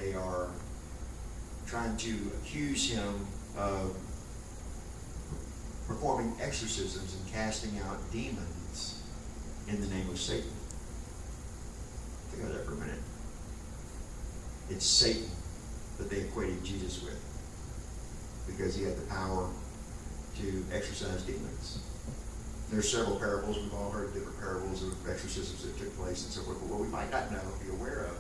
they are trying to accuse him of performing exorcisms and casting out demons in the name of Satan. Think about that for a minute. It's Satan that they equated Jesus with, because he had the power to exorcise demons. There's several parables. We've all heard different parables of exorcisms that took place and so forth. But what we might not know, be aware of,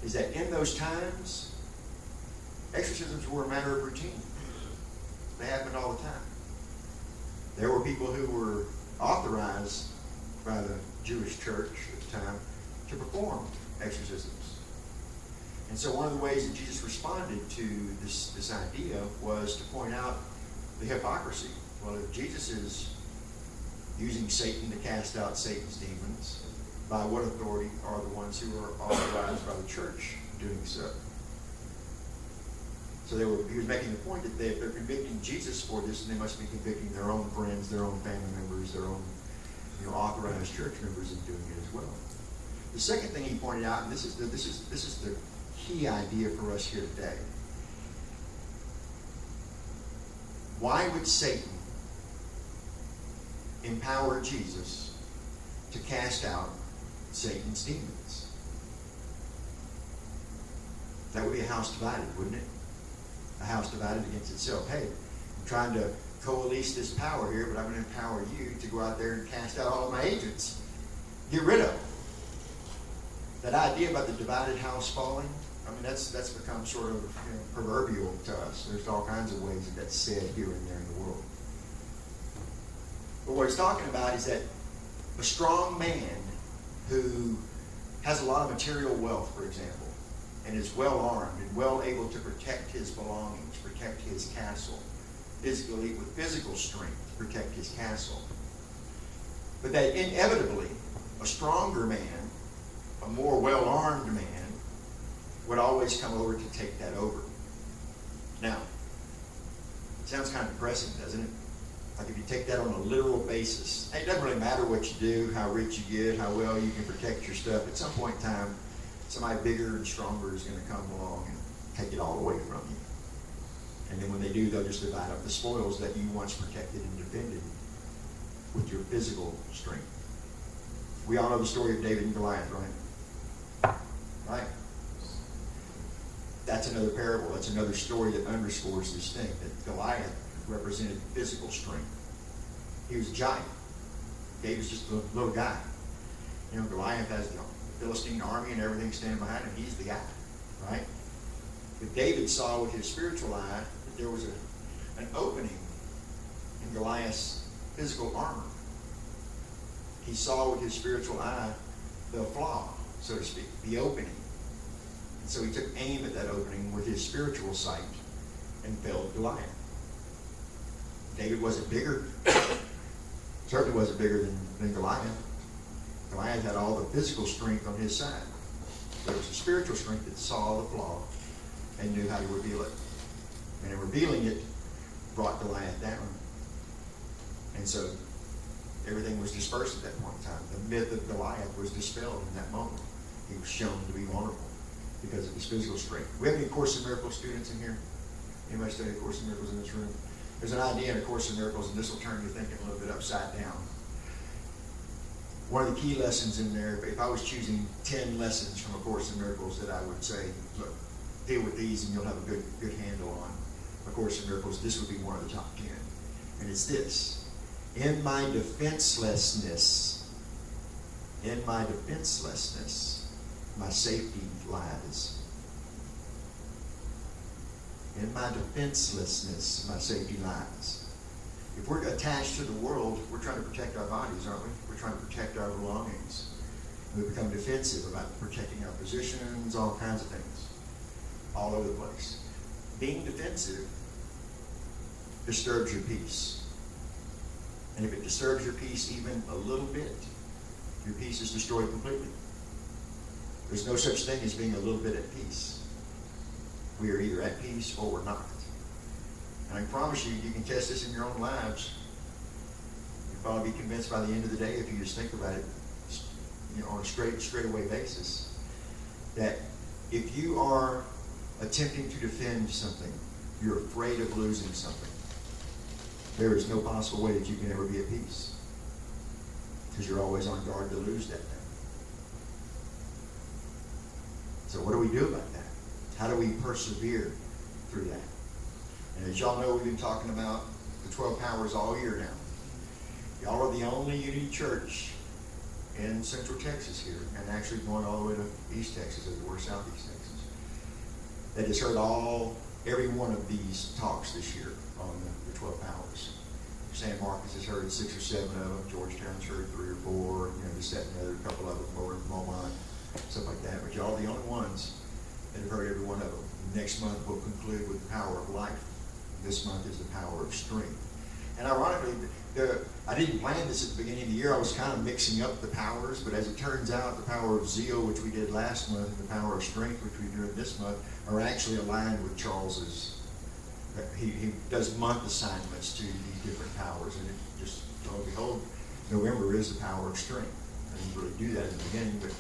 is that in those times, exorcisms were a matter of routine. They happened all the time. There were people who were authorized by the Jewish church at the time to perform exorcisms. And so one of the ways that Jesus responded to this idea was to point out the hypocrisy. Well, if Jesus is using Satan to cast out Satan's demons, by what authority are the ones who are authorized by the church doing so? So he was making the point that if they're convicting Jesus for this, then they must be convicting their own friends, their own family members, their own authorized church members in doing it as well. The second thing he pointed out, and this is the key idea for us here today. Why would Satan empower Jesus to cast out Satan's demons? That would be a house divided, wouldn't it? A house divided against itself. Hey, I'm trying to coalesce this power here, but I'm going to empower you to go out there and cast out all of my agents. Get rid of them. That idea about the divided house falling, I mean, that's become sort of proverbial to us. There's all kinds of ways that that's said here and there in the world. But what he's talking about is that a strong man who has a lot of material wealth, for example, and is well armed and well able to protect his belongings, protect his castle, physically with physical strength to protect his castle. But that inevitably, a stronger man, a more well-armed man, would always come over to take that over. Now, it sounds kind of depressing, doesn't it? Like if you take that on a literal basis, it doesn't really matter what you do, how rich you get, how well you can protect your stuff. At some point in time, somebody bigger and stronger is going to come along and take it all away from you. And then when they do, they'll just divide up the spoils that you once protected and defended with your physical strength. We all know the story of David and Goliath, right? Right? That's another parable. That's another story that underscores this thing, that Goliath represented physical strength. He was a giant. David's just a little guy. Goliath has the Philistine army and everything standing behind him. He's the guy, right? But David saw with his spiritual eye that there was an opening in Goliath's physical armor. He saw with his spiritual eye the flaw, so to speak, the opening. And so he took aim at that opening with his spiritual sight and felled Goliath. David wasn't bigger, certainly wasn't bigger than Goliath. Goliath had all the physical strength on his side. There was a spiritual strength that saw the flaw and knew how to reveal it. And in revealing it, brought Goliath down. And so everything was dispersed at that point in time. The myth of Goliath was dispelled in that moment. He was shown to be vulnerable because of his physical strength. We have any Course in Miracles students in here? Anybody study a Course in Miracles in this room? There's an idea in A Course in Miracles, and this will turn your thinking a little bit upside down. One of the key lessons in there, if I was choosing 10 lessons from A Course in Miracles that I would say, look, deal with these and you'll have a good handle on A Course in Miracles, this would be one of the top 10. And it's this: in my defenselessness, my safety lies. In my defenselessness, my safety lies. If we're attached to the world, we're trying to protect our bodies, aren't we? We're trying to protect our belongings. We become defensive about protecting our positions, all kinds of things, all over the place. Being defensive disturbs your peace. And if it disturbs your peace even a little bit, your peace is destroyed completely. There's no such thing as being a little bit at peace. We are either at peace or we're not. And I promise you, you can test this in your own lives. You'll probably be convinced by the end of the day, if you just think about it on a straightaway basis, that If you are attempting to defend something, you're afraid of losing something, there is no possible way that you can ever be at peace, because you're always on guard to lose that thing. So what do we do about that? How do we persevere through that? And as y'all know, we've been talking about the 12 powers all year now. Y'all are the only Unity Church in Central Texas here, and actually going all the way to East Texas, as it were, Southeast Texas, that has heard every one of these talks this year on the 12 powers. San Marcos has heard 6 or 7 of them. Georgetown's heard 3 or 4. This, that, and the other. A couple of them over in Beaumont, stuff like that. But y'all are the only ones that have heard every one of them. Next month we'll conclude with the power of life. This month is the power of strength. And ironically, I didn't plan this at the beginning of the year. I was kind of mixing up the powers, but as it turns out, the power of zeal, which we did last month, and the power of strength, which we're doing this month, are actually aligned with Charles's. He does month assignments to these different powers, and it just, lo and behold, November is the power of strength. I didn't really do that in the beginning, but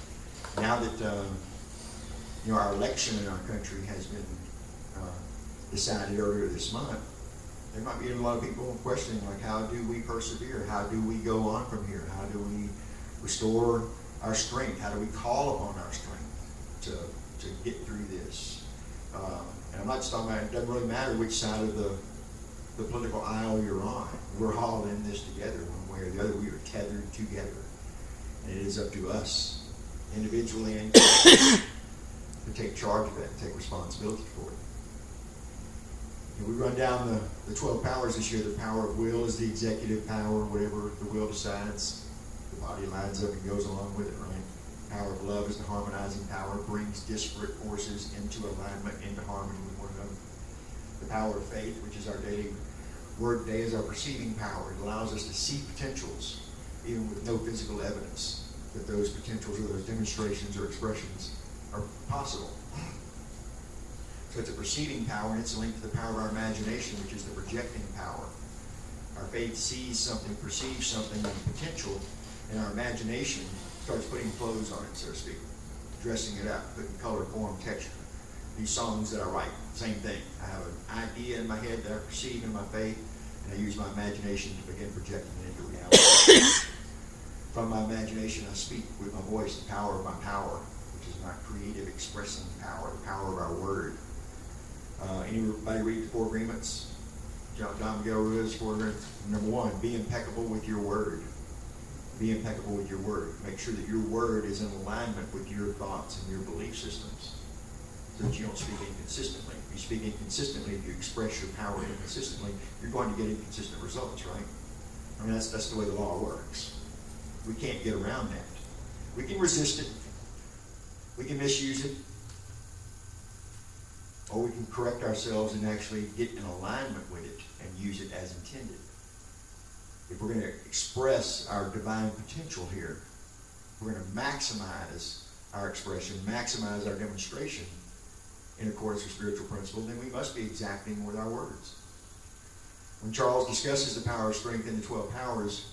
now that our election in our country has been decided earlier this month, there might be a lot of people questioning, like, how do we persevere? How do we go on from here? How do we restore our strength? How do we call upon our strength to get through this? And I'm not just talking about, it doesn't really matter which side of the political aisle you're on. We're all in this together, one way or the other. We are tethered together. And it is up to us, individually and collectively, to take charge of it and take responsibility for it. We run down the 12 powers this year. The power of will is the executive power. Whatever the will decides, the body lines up and goes along with it, right? Power of love is the harmonizing power, brings disparate forces into alignment, into harmony with one another. The power of faith, which is our daily word today, is our perceiving power. It allows us to see potentials, even with no physical evidence that those potentials or those demonstrations or expressions are possible. So it's a perceiving power, and it's linked to the power of our imagination, which is the projecting power. Our faith sees something, perceives something in potential, and our imagination starts putting clothes on it, so to speak, dressing it up, putting color, form, texture. These songs that I write, same thing. I have an idea in my head that I perceive in my faith, and I use my imagination to begin projecting it into reality. From my imagination, I speak with my voice, the power of my power, which is my creative expressing power, the power of our word. Anybody read the 4 agreements? John Miguel Ruiz's 4 agreements. Number 1, be impeccable with your word. Be impeccable with your word. Make sure that your word is in alignment with your thoughts and your belief systems, so that you don't speak inconsistently. If you speak inconsistently, if you express your power inconsistently, you're going to get inconsistent results, right? I mean, that's the way the law works. We can't get around that. We can resist it. We can misuse it. Or we can correct ourselves and actually get in alignment with it and use it as intended. If we're going to express our divine potential here, we're going to maximize our expression, maximize our demonstration in accordance with spiritual principles, then we must be exacting with our words. When Charles discusses the power of strength in the 12 powers,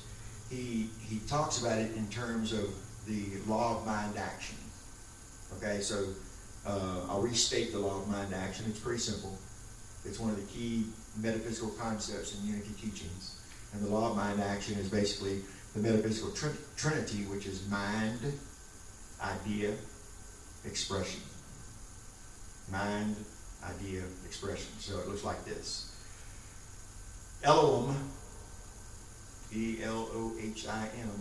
he talks about it in terms of the law of mind action. Okay, so I'll restate the law of mind action. It's pretty simple. It's one of the key metaphysical concepts in Unity teachings. And the law of mind action is basically the metaphysical trinity, which is mind, idea, expression. Mind, idea, expression. So it looks like this. Elohim, Elohim,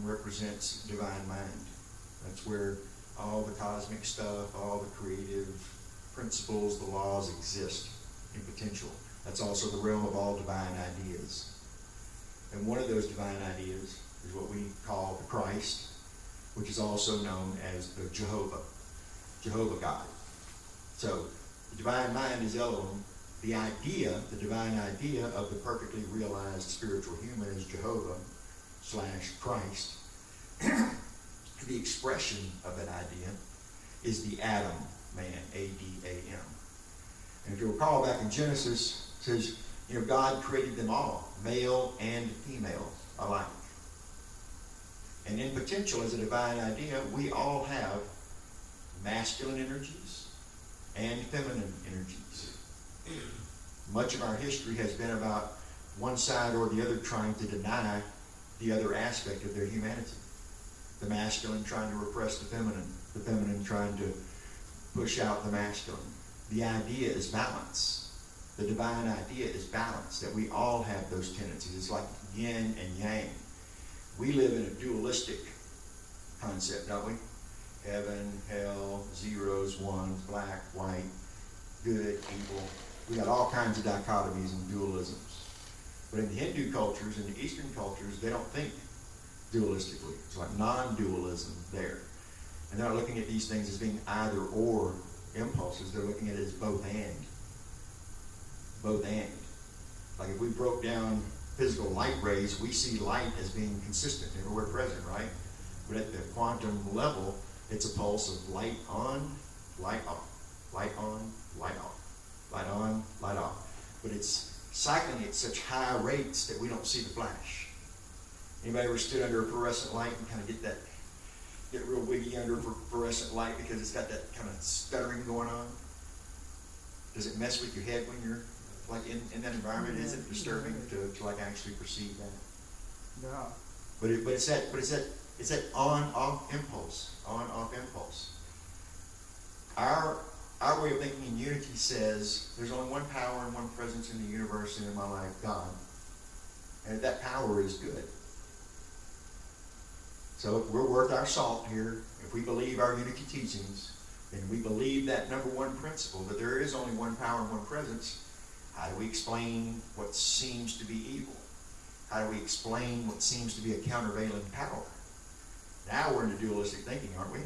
represents divine mind. That's where all the cosmic stuff, all the creative principles, the laws exist in potential. That's also the realm of all divine ideas. And one of those divine ideas is what we call the Christ, which is also known as the Jehovah God. So the divine mind is Elohim. The idea, the divine idea of the perfectly realized spiritual human is Jehovah/Christ. The expression of that idea is the Adam man, A-D-A-M. And if you recall back in Genesis, it says, God created them all, male and female alike. And in potential as a divine idea, we all have masculine energies and feminine energies. Much of our history has been about one side or the other trying to deny the other aspect of their humanity. The masculine trying to repress the feminine trying to push out the masculine. The idea is balance. The divine idea is balance, that we all have those tendencies. It's like yin and yang. We live in a dualistic concept, don't we? Heaven, hell, zeros, ones, black, white, good, evil. We got all kinds of dichotomies and dualisms. But in the Hindu cultures and the Eastern cultures, they don't think dualistically. It's like non-dualism there. And they're not looking at these things as being either or impulses. They're looking at it as both and. Both and. Like if we broke down physical light rays, we see light as being consistent everywhere present, right? But at the quantum level, it's a pulse of light on, light off, light on, light off, light on, light off. But it's cycling at such high rates that we don't see the flash. Anybody ever stood under a fluorescent light and kind of get real wiggy under a fluorescent light because it's got that kind of stuttering going on? Does it mess with your head when you're like in that environment? Is it disturbing to like actually perceive that? Yeah. But it's that on-off impulse. On-off impulse. Our way of thinking in unity says there's only one power and one presence in the universe and in my life, God. And that power is good. So if we're worth our salt here, if we believe our unity teachings, and we believe that number one principle, that there is only one power and one presence, how do we explain what seems to be evil? How do we explain what seems to be a countervailing power? Now we're into dualistic thinking, aren't we?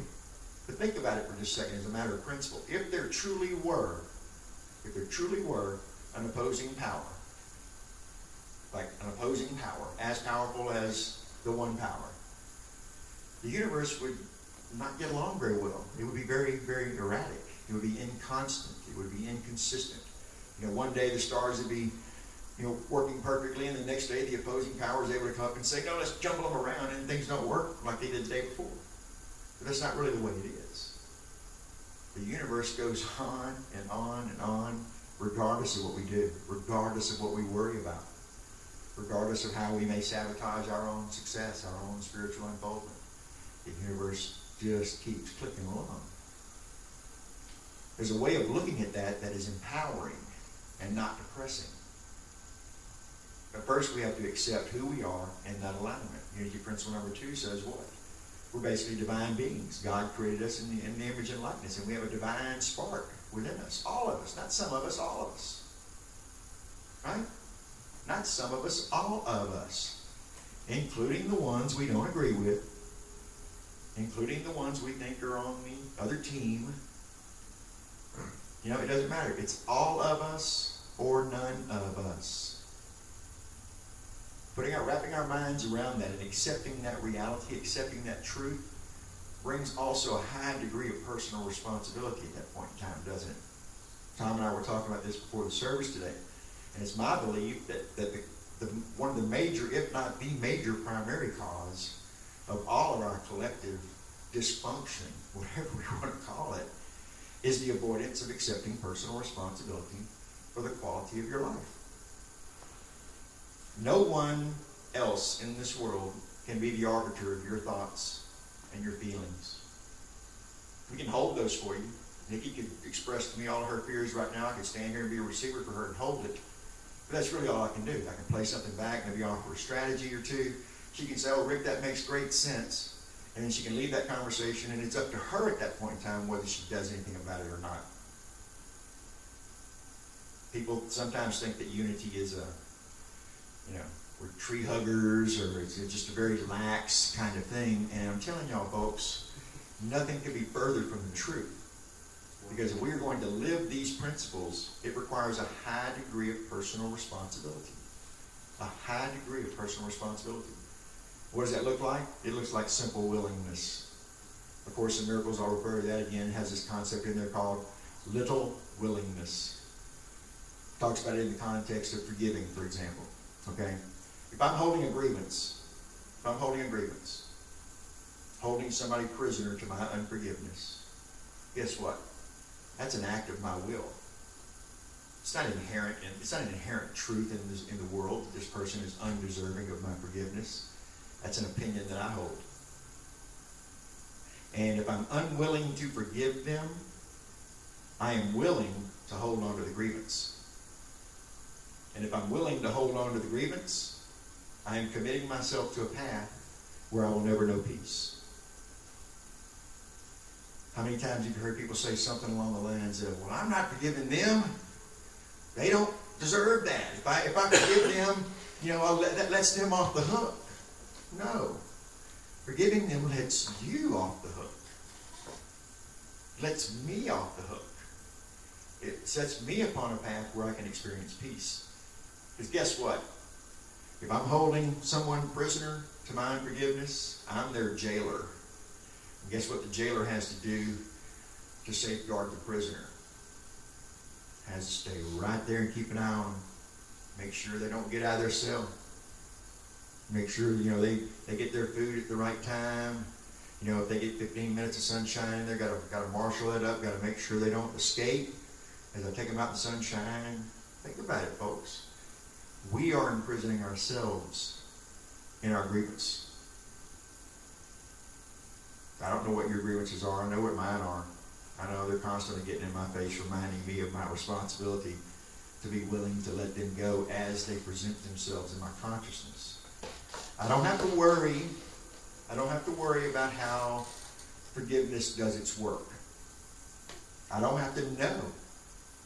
But think about it for just a second as a matter of principle. If there truly were an opposing power, like an opposing power, as powerful as the one power, the universe would not get along very well. It would be very, very erratic. It would be inconstant. It would be inconsistent. One day the stars would be, working perfectly, and the next day the opposing power is able to come up and say, no, let's jumble them around, and things don't work like they did the day before. But that's not really the way it is. The universe goes on and on and on, regardless of what we do, regardless of what we worry about, regardless of how we may sabotage our own success, our own spiritual unfoldment. The universe just keeps clicking along. There's a way of looking at that is empowering and not depressing. But first we have to accept who we are in that alignment. Unity principle number 2 says what? We're basically divine beings. God created us in the image and likeness, and we have a divine spark within us. All of us, not some of us, all of us. Right? Not some of us, all of us. Including the ones we don't agree with, including the ones we think are on the other team. It doesn't matter. It's all of us or none of us. Wrapping our minds around that and accepting that reality, accepting that truth, brings also a high degree of personal responsibility at that point in time, doesn't it? Tom and I were talking about this before the service today, and it's my belief that one of the major, if not the major primary cause of all of our collective dysfunction, whatever we want to call it, is the avoidance of accepting personal responsibility for the quality of your life. No one else in this world can be the arbiter of your thoughts and your feelings. We can hold those for you. Nikki could express to me all her fears right now. I could stand here and be a receiver for her and hold it. But that's really all I can do. I can play something back, maybe offer a strategy or two. She can say, oh, Rick, that makes great sense. And then she can leave that conversation, and it's up to her at that point in time whether she does anything about it or not. People sometimes think that unity is we're tree huggers, or it's just a very lax kind of thing. And I'm telling y'all, folks, nothing could be further from the truth. Because if we are going to live these principles, it requires a high degree of personal responsibility. A high degree of personal responsibility. What does that look like? It looks like simple willingness. Of course, in Miracles, I'll refer to that again. It has this concept in there called little willingness. Talks about it in the context of forgiving, for example. Okay? If I'm holding a grievance, holding somebody prisoner to my unforgiveness, guess what? That's an act of my will. It's not inherent. It's not an inherent truth in the world that this person is undeserving of my forgiveness. That's an opinion that I hold. And if I'm unwilling to forgive them, I am willing to hold on to the grievance. And if I'm willing to hold on to the grievance, I am committing myself to a path where I will never know peace. How many times have you heard people say something along the lines of, well, I'm not forgiving them. They don't deserve that. If I forgive them, that lets them off the hook. No. Forgiving them lets you off the hook. Lets me off the hook. It sets me upon a path where I can experience peace. Because guess what? If I'm holding someone prisoner to my unforgiveness, I'm their jailer. And guess what the jailer has to do to safeguard the prisoner? Has to stay right there and keep an eye on them. Make sure they don't get out of their cell. Make sure, they get their food at the right time. If they get 15 minutes of sunshine, they've got to marshal it up, got to make sure they don't escape as I take them out in the sunshine. Think about it, folks. We are imprisoning ourselves in our grievance. I don't know what your grievances are. I know what mine are. I know they're constantly getting in my face, reminding me of my responsibility to be willing to let them go as they present themselves in my consciousness. I don't have to worry about how forgiveness does its work. I don't have to know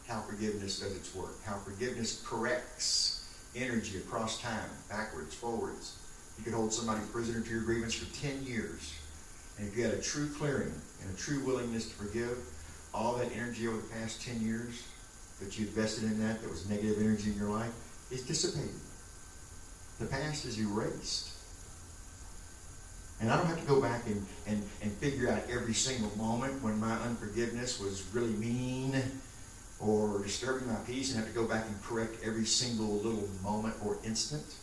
how forgiveness does its work, how forgiveness corrects energy across time, backwards, forwards. You could hold somebody prisoner to your grievance for 10 years. And if you had a true clearing and a true willingness to forgive, all that energy over the past 10 years that you invested in that was negative energy in your life is dissipated. The past is erased. And I don't have to go back and figure out every single moment when my unforgiveness was really mean or disturbing my peace and have to go back and correct every single little moment or instant.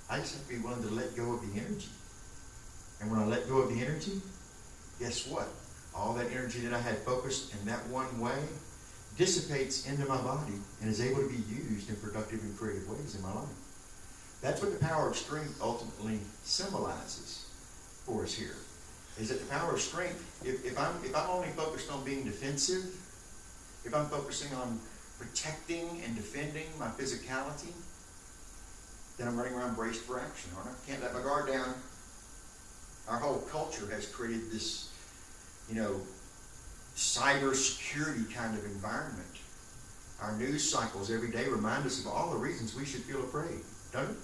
I just have to be willing to let go of the energy. And when I let go of the energy, guess what? All that energy that I had focused in that one way dissipates into my body and is able to be used in productive and creative ways in my life. That's what the power of strength ultimately symbolizes for us here. Is that the power of strength, if I'm only focused on being defensive, if I'm focusing on protecting and defending my physicality, then I'm running around braced for action, aren't I? Can't let my guard down. Our whole culture has created this, cyber security kind of environment. Our news cycles every day remind us of all the reasons we should feel afraid, don't it?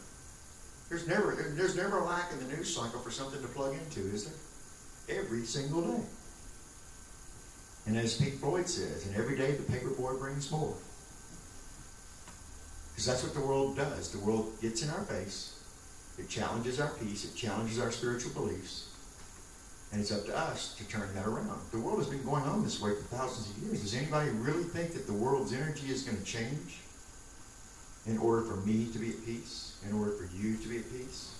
There's never a lack in the news cycle for something to plug into, is there? Every single day. And as Pink Floyd says, and every day the paper boy brings more. Because that's what the world does. The world gets in our face. It challenges our peace. It challenges our spiritual beliefs. And it's up to us to turn that around. The world has been going on this way for thousands of years. Does anybody really think that the world's energy is going to change in order for me to be at peace? In order for you to be at peace?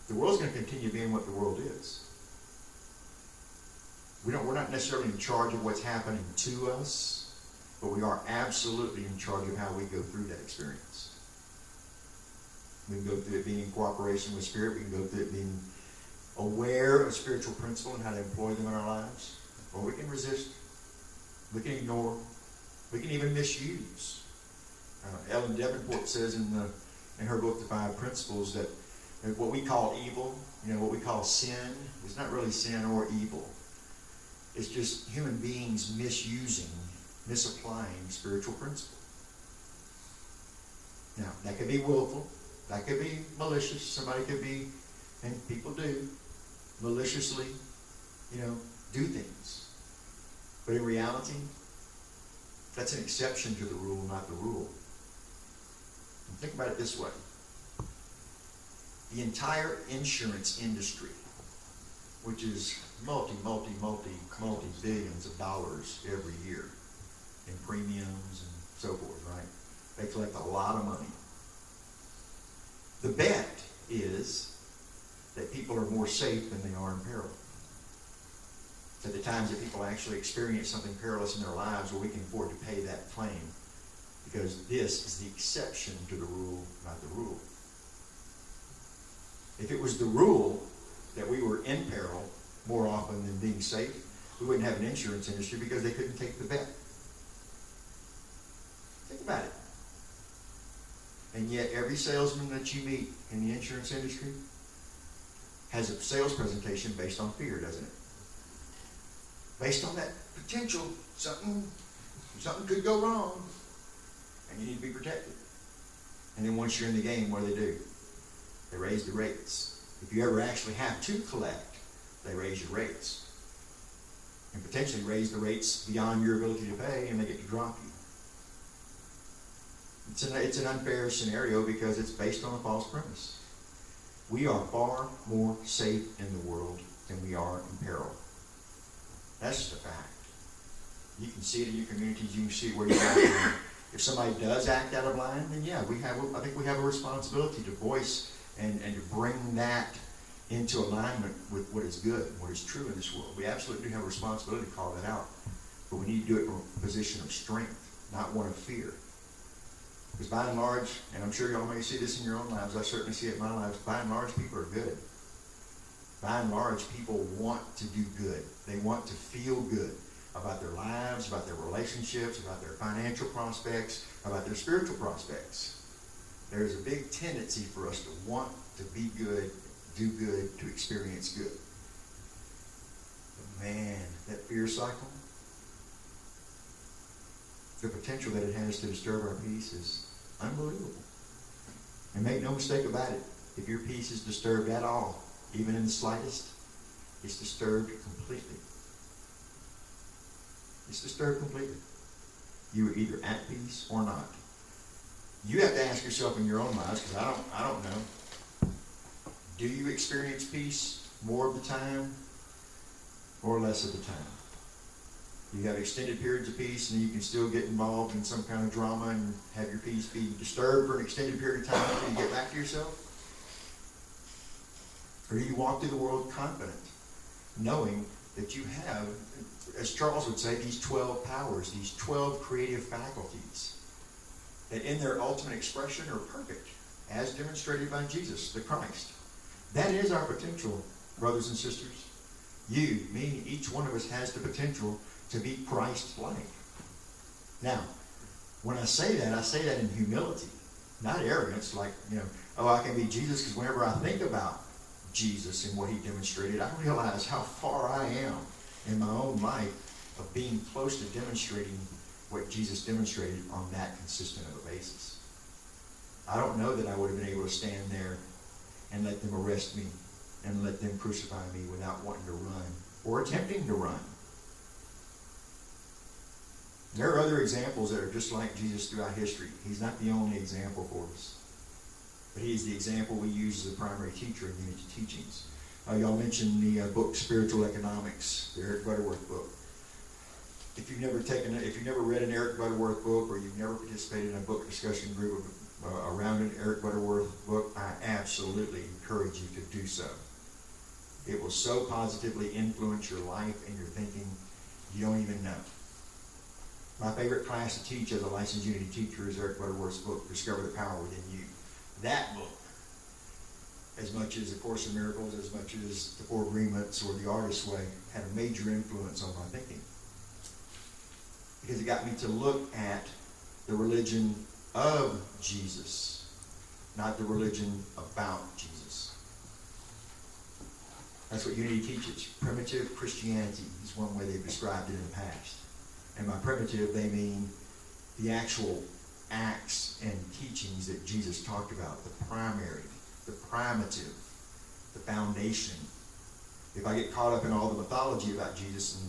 The world's going to continue being what the world is. We're not necessarily in charge of what's happening to us, but we are absolutely in charge of how we go through that experience. We can go through it being in cooperation with Spirit. We can go through it being aware of spiritual principle and how to employ them in our lives. Or we can resist. We can ignore. We can even misuse. Ellen Davenport says in her book, The 5 Principles, that what we call evil, what we call sin, is not really sin or evil. It's just human beings misapplying spiritual principle. Now, that could be willful. That could be malicious. Somebody could be, and people do, maliciously, do things. But in reality, that's an exception to the rule, not the rule. And think about it this way. The entire insurance industry, which is multi-billions of dollars every year in premiums and so forth, right? They collect a lot of money. The bet is that people are more safe than they are in peril. to the times that people actually experience something perilous in their lives where we can afford to pay that claim. Because this is the exception to the rule, not the rule. If it was the rule that we were in peril more often than being safe, we wouldn't have an insurance industry because they couldn't take the bet. Think about it. And yet every salesman that you meet in the insurance industry has a sales presentation based on fear, doesn't it? Based on that potential, something could go wrong, and you need to be protected. And then once you're in the game, what do? They raise the rates. If you ever actually have to collect, they raise your rates. And potentially raise the rates beyond your ability to pay, and they get to drop you. It's an unfair scenario because it's based on a false premise. We are far more safe in the world than we are in peril. That's just a fact. You can see it in your communities. You can see it where you're at. If somebody does act out of line, then yeah, I think we have a responsibility to voice and to bring that into alignment with what is good, what is true in this world. We absolutely do have a responsibility to call that out. But we need to do it from a position of strength, not one of fear. Because by and large, and I'm sure y'all may see this in your own lives, I certainly see it in my lives, by and large, people are good. By and large, people want to do good. They want to feel good about their lives, about their relationships, about their financial prospects, about their spiritual prospects. There's a big tendency for us to want to be good, do good, to experience good. But man, that fear cycle, the potential that it has to disturb our peace is unbelievable. And make no mistake about it, if your peace is disturbed at all, even in the slightest, it's disturbed completely. It's disturbed completely. You are either at peace or not. You have to ask yourself in your own lives, because I don't know. Do you experience peace more of the time or less of the time? You have extended periods of peace, and you can still get involved in some kind of drama and have your peace be disturbed for an extended period of time until you get back to yourself? Or do you walk through the world confident, knowing that you have, as Charles would say, these 12 powers, these 12 creative faculties, that in their ultimate expression are perfect, as demonstrated by Jesus, the Christ. That is our potential, brothers and sisters. You, me, each one of us has the potential to be Christ-like. Now, when I say that in humility, not arrogance, like, I can be Jesus, because whenever I think about Jesus and what he demonstrated, I realize how far I am in my own life of being close to demonstrating what Jesus demonstrated on that consistent of a basis. I don't know that I would have been able to stand there and let them arrest me and let them crucify me without wanting to run or attempting to run. There are other examples that are just like Jesus throughout history. He's not the only example for us, but he is the example we use as a primary teacher in Unity Teachings. Y'all mentioned the book Spiritual Economics, the Eric Butterworth book. If you've never read an Eric Butterworth book, or you've never participated in a book discussion group around an Eric Butterworth book, I absolutely encourage you to do so. It will so positively influence your life and your thinking, you don't even know. My favorite class to teach as a licensed Unity teacher is Eric Butterworth's book, Discover the Power Within You. That book, as much as A Course in Miracles, as much as The Four Agreements or The Artist's Way, had a major influence on my thinking. Because it got me to look at the religion of Jesus, not the religion about Jesus. That's what Unity teaches. Primitive Christianity is one way they've described it in the past. And by primitive, they mean the actual acts and teachings that Jesus talked about, the primary, the primitive, the foundation. If I get caught up in all the mythology about Jesus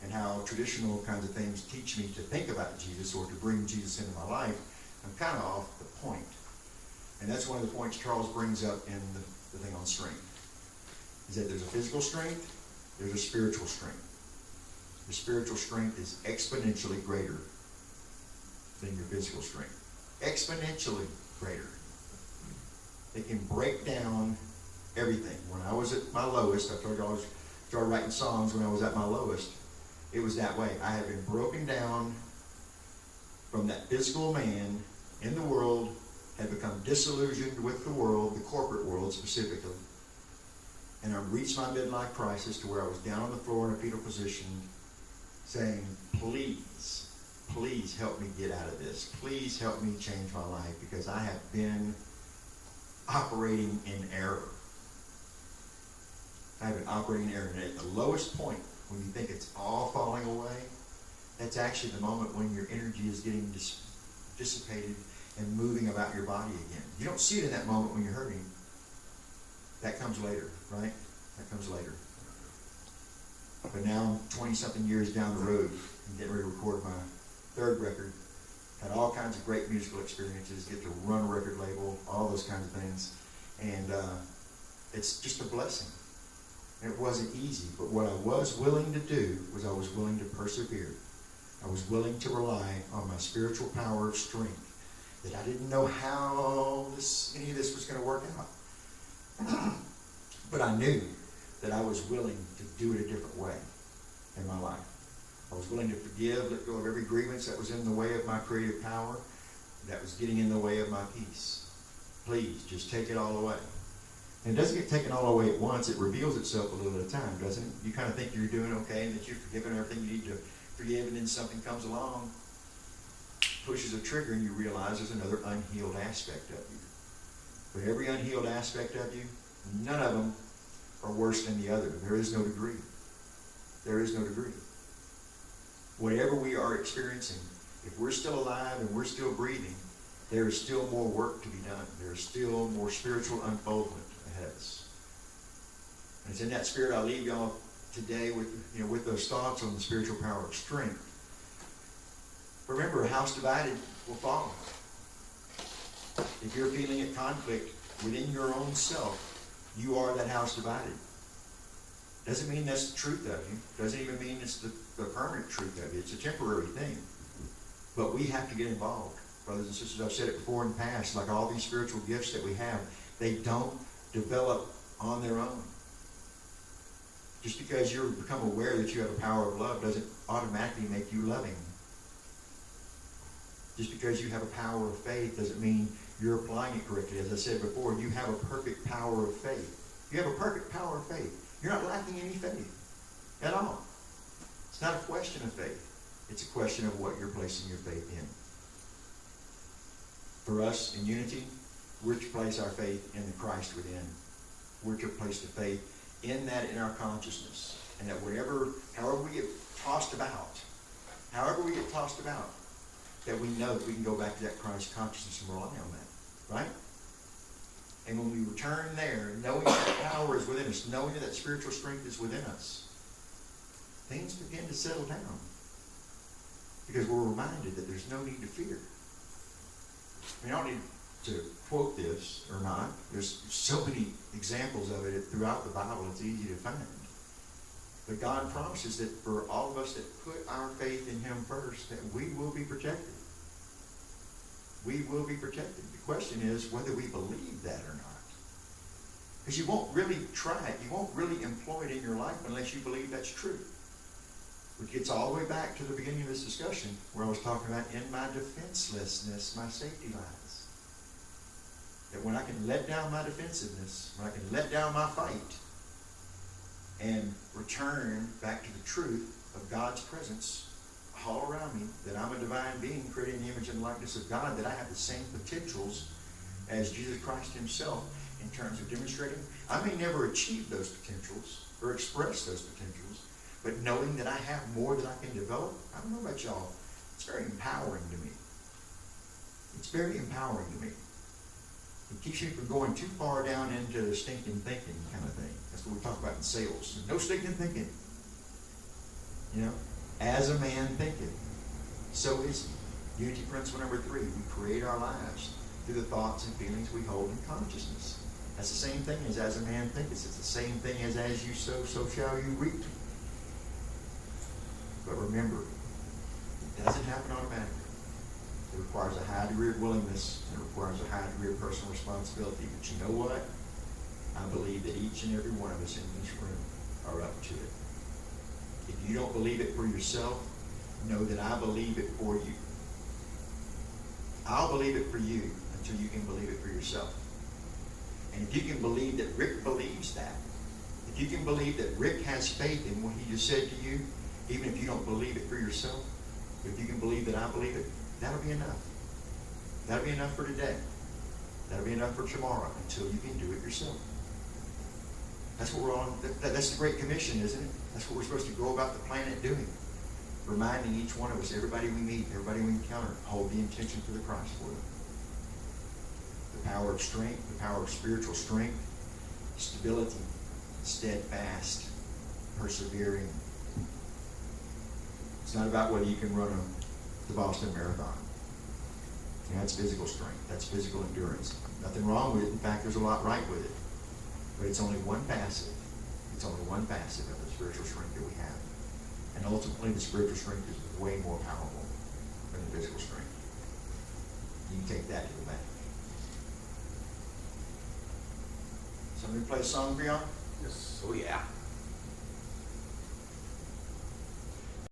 and how traditional kinds of things teach me to think about Jesus or to bring Jesus into my life, I'm kind of off the point. And that's one of the points Charles brings up in the thing on strength, is that there's a physical strength, there's a spiritual strength. The spiritual strength is exponentially greater than your physical strength. Exponentially greater. It can break down everything. When I was at my lowest, I told you I was started writing songs when I was at my lowest, it was that way. I had been broken down from that physical man in the world, had become disillusioned with the world, the corporate world specifically. And I reached my midlife crisis to where I was down on the floor in a fetal position saying, please, please help me get out of this. Please help me change my life because I have been operating in error. I have been operating in error. And at the lowest point, when you think it's all falling away, that's actually the moment when your energy is getting dissipated and moving about your body again. You don't see it in that moment when you're hurting. That comes later, right? That comes later. But now I'm 20-something years down the road and getting ready to record my third record. Had all kinds of great musical experiences, get to run a record label, all those kinds of things. And it's just a blessing. And it wasn't easy, but what I was willing to do was I was willing to persevere. I was willing to rely on my spiritual power of strength, that I didn't know how any of this was going to work out. But I knew that I was willing to do it a different way in my life. I was willing to forgive, let go of every grievance that was in the way of my creative power, that was getting in the way of my peace. Please, just take it all away. And it doesn't get taken all away at once. It reveals itself a little at a time, doesn't it? You kind of think you're doing okay and that you've forgiven everything you need to forgive, and then something comes along, pushes a trigger, and you realize there's another unhealed aspect of you. But every unhealed aspect of you, none of them are worse than the other. There is no degree. There is no degree. Whatever we are experiencing, if we're still alive and we're still breathing, there is still more work to be done. There is still more spiritual unfoldment ahead of us. And it's in that spirit I leave y'all today with those thoughts on the spiritual power of strength. Remember, a house divided will fall. If you're feeling at conflict within your own self, you are that house divided. Doesn't mean that's the truth of you. Doesn't even mean it's the permanent truth of you. It's a temporary thing. But we have to get involved. Brothers and sisters, I've said it before in the past, like all these spiritual gifts that we have, they don't develop on their own. Just because you become aware that you have a power of love doesn't automatically make you loving. Just because you have a power of faith doesn't mean you're applying it correctly. As I said before, you have a perfect power of faith. You have a perfect power of faith. You're not lacking any faith at all. It's not a question of faith. It's a question of what you're placing your faith in. For us in unity, we're to place our faith in the Christ within. We're to place the faith in that in our consciousness. And that however we get tossed about, that we know that we can go back to that Christ consciousness and rely on that. Right? And when we return there, knowing that power is within us, knowing that spiritual strength is within us, things begin to settle down. Because we're reminded that there's no need to fear. I don't need to quote this or not. There's so many examples of it throughout the Bible, it's easy to find. But God promises that for all of us that put our faith in Him first, that we will be protected. We will be protected. The question is whether we believe that or not. Because you won't really try it. You won't really employ it in your life unless you believe that's true. Which gets all the way back to the beginning of this discussion where I was talking about in my defenselessness, my safety lies. That when I can let down my defensiveness, when I can let down my fight, and return back to the truth of God's presence all around me, that I'm a divine being created in the image and likeness of God, that I have the same potentials as Jesus Christ Himself in terms of demonstrating. I may never achieve those potentials or express those potentials, but knowing that I have more that I can develop, I don't know about y'all, it's very empowering to me. It's very empowering to me. It keeps you from going too far down into stinking thinking kind of thing. That's what we talk about in sales. No stinking thinking. As a man thinketh, so is he. Unity principle number 3. We create our lives through the thoughts and feelings we hold in consciousness. That's the same thing as a man thinketh. It's the same thing as you sow, so shall you reap. But remember, it doesn't happen automatically. It requires a high degree of willingness. It requires a high degree of personal responsibility. But you know what? I believe that each and every one of us in this room are up to it. If you don't believe it for yourself, know that I believe it for you. I'll believe it for you until you can believe it for yourself. And if you can believe that Rick believes that, if you can believe that Rick has faith in what he just said to you, even if you don't believe it for yourself, if you can believe that I believe it, that'll be enough. That'll be enough for today. That'll be enough for tomorrow until you can do it yourself. That's what we're on. That's the Great Commission, isn't it? That's what we're supposed to go about the planet doing. Reminding each one of us, everybody we meet, everybody we encounter, hold the intention for the Christ for them. The power of strength, the power of spiritual strength, stability, steadfast, persevering. It's not about whether you can run the Boston Marathon. You know, that's physical strength. That's physical endurance. Nothing wrong with it. In fact, there's a lot right with it. But it's only one facet. It's only one facet of the spiritual strength that we have. And ultimately, the spiritual strength is way more powerful than the physical strength. You can take that to the bank. Somebody play a song for y'all? Yes. Oh, yeah.